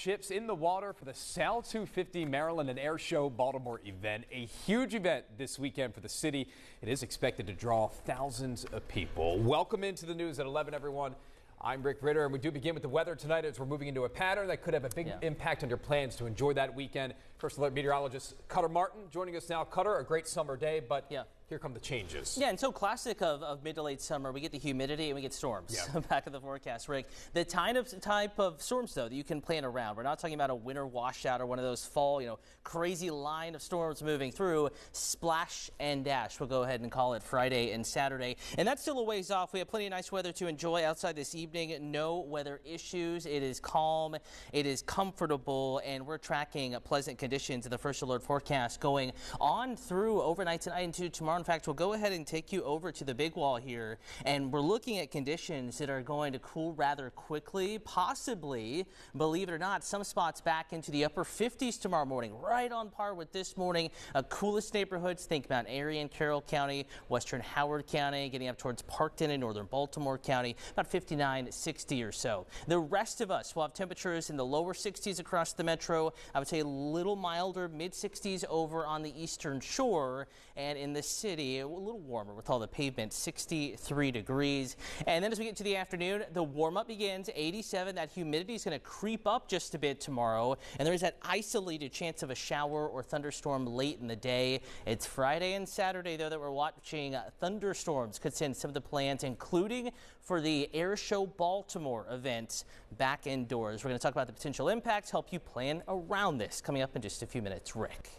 chips in the water for the Sal 250 Maryland and Air Show Baltimore event. A huge event this weekend for the city. It is expected to draw thousands of people. Welcome into the news at 11, everyone. I'm Rick Ritter, and we do begin with the weather tonight as we're moving into a pattern that could have a big impact on your plans to enjoy that weekend. First alert meteorologist Cutter Martin joining us now. Cutter, a great summer day, but here come the changes. Yeah, and so classic of mid to late summer, we get the humidity and we get storms. Back of the forecast, Rick. The type of storms, though, that you can plan around. We're not talking about a winter washout or one of those fall, crazy line of storms moving through. Splash and dash, we'll go ahead and call it Friday and Saturday. And that's still a ways off. We have plenty of nice weather to enjoy outside this evening. No weather issues. It is calm. It is comfortable. And we're tracking pleasant conditions in the first alert forecast going on through overnight tonight into tomorrow. In fact, we'll go ahead and take you over to the big wall here, and we're looking at conditions that are going to cool rather quickly, possibly, believe it or not, some spots back into the upper 50s tomorrow morning, right on par with this morning. Coolest neighborhoods, think Mount Airy and Carroll County, western Howard County, getting up towards Parkton and northern Baltimore County, about 59, 60 or so. The rest of us will have temperatures in the lower 60s across the metro. I would say a little milder, mid 60s over on the eastern shore, and in the city, a little warmer with all the pavement, 63 degrees. And then as we get to the afternoon, the warm up begins, 87. That humidity is going to creep up just a bit tomorrow. And there is that isolated chance of a shower or thunderstorm late in the day. It's Friday and Saturday, though, that we're watching thunderstorms could send some of the plans, including for the Air Show Baltimore event, back indoors. We're going to talk about the potential impacts, help you plan around this coming up in just a few minutes. Rick.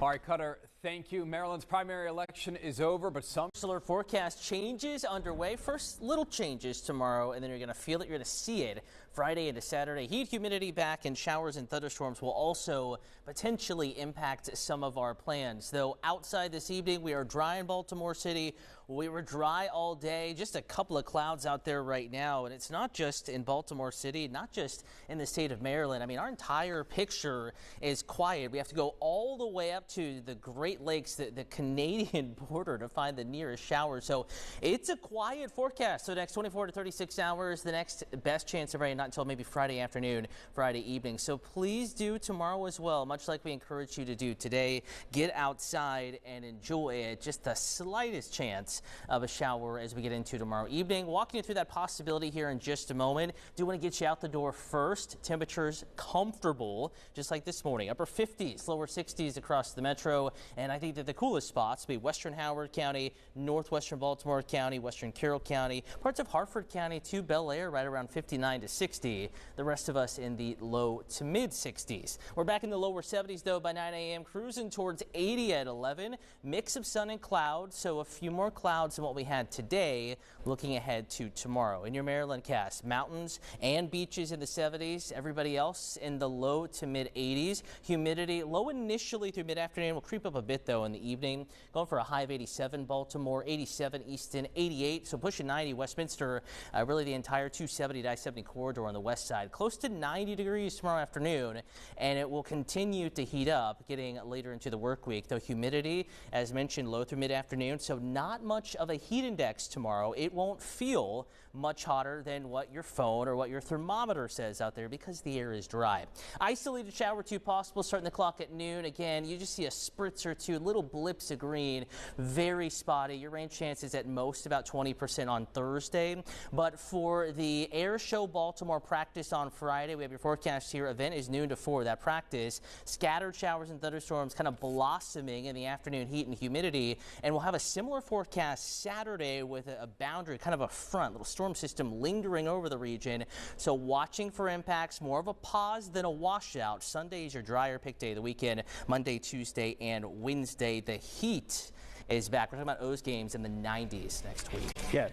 All right, Cutter, thank you. Maryland's primary election is over, but some solar forecast changes underway. First, little changes tomorrow, and then you're going to feel it. You're going to see it Friday into Saturday. Heat, humidity back, and showers and thunderstorms will also potentially impact some of our plans. Though outside this evening, we are dry in Baltimore City. We were dry all day. Just a couple of clouds out there right now, and it's not just in Baltimore City, not just in the state of Maryland. I mean, our entire picture is quiet. We have to go all the way up to the Great Lakes, the Canadian border, to find the nearest shower. So it's a quiet forecast. So the next 24 to 36 hours, the next best chance of rain not until maybe Friday afternoon, Friday evening. So please do tomorrow as well, much like we encourage you to do today. Get outside and enjoy it. Just the slightest chance of a shower as we get into tomorrow evening. Walking you through that possibility here in just a moment. Do want to get you out the door first. Temperatures comfortable, just like this morning. Upper 50s, lower 60s across the metro. And I think that the coolest spots will be western Howard County, northwestern Baltimore County, western Carroll County, parts of Harford County to Bel Air, right around 59 to 60. The rest of us in the low to mid 60s. We're back in the lower 70s, though, by 9 a.m., cruising towards 80 at 11. Mix of sun and clouds, so a few more clouds than what we had today. Looking ahead to tomorrow. In your Maryland cast, mountains and beaches in the 70s. Everybody else in the low to mid 80s. Humidity low initially through mid-afternoon. Will creep up a bit, though, in the evening. Going for a high of 87 Baltimore, 87 Easton, 88. So pushing 90 Westminster. Really the entire 270 to I-70 corridor on the west side. Close to 90 degrees tomorrow afternoon. And it will continue to heat up getting later into the work week. Though humidity, as mentioned, low through mid-afternoon. So not much of a heat index tomorrow. It won't feel much hotter than what your phone or what your thermometer says out there because the air is dry. Isolated shower or two possible starting the clock at noon. Again, you just see a spritz or two, little blips of green, very spotty. Your rain chances at most about 20% on Thursday. But for the Air Show Baltimore practice on Friday, we have your forecast here. Event is noon to 4. That practice, scattered showers and thunderstorms kind of blossoming in the afternoon heat and humidity. And we'll have a similar forecast Saturday with a boundary, kind of a front, little storm system lingering over the region. So watching for impacts, more of a pause than a washout. Sunday is your drier pick day of the weekend. Monday, Tuesday, and Wednesday. The heat is back. We're talking about O's games in the 90s next week. Yeah.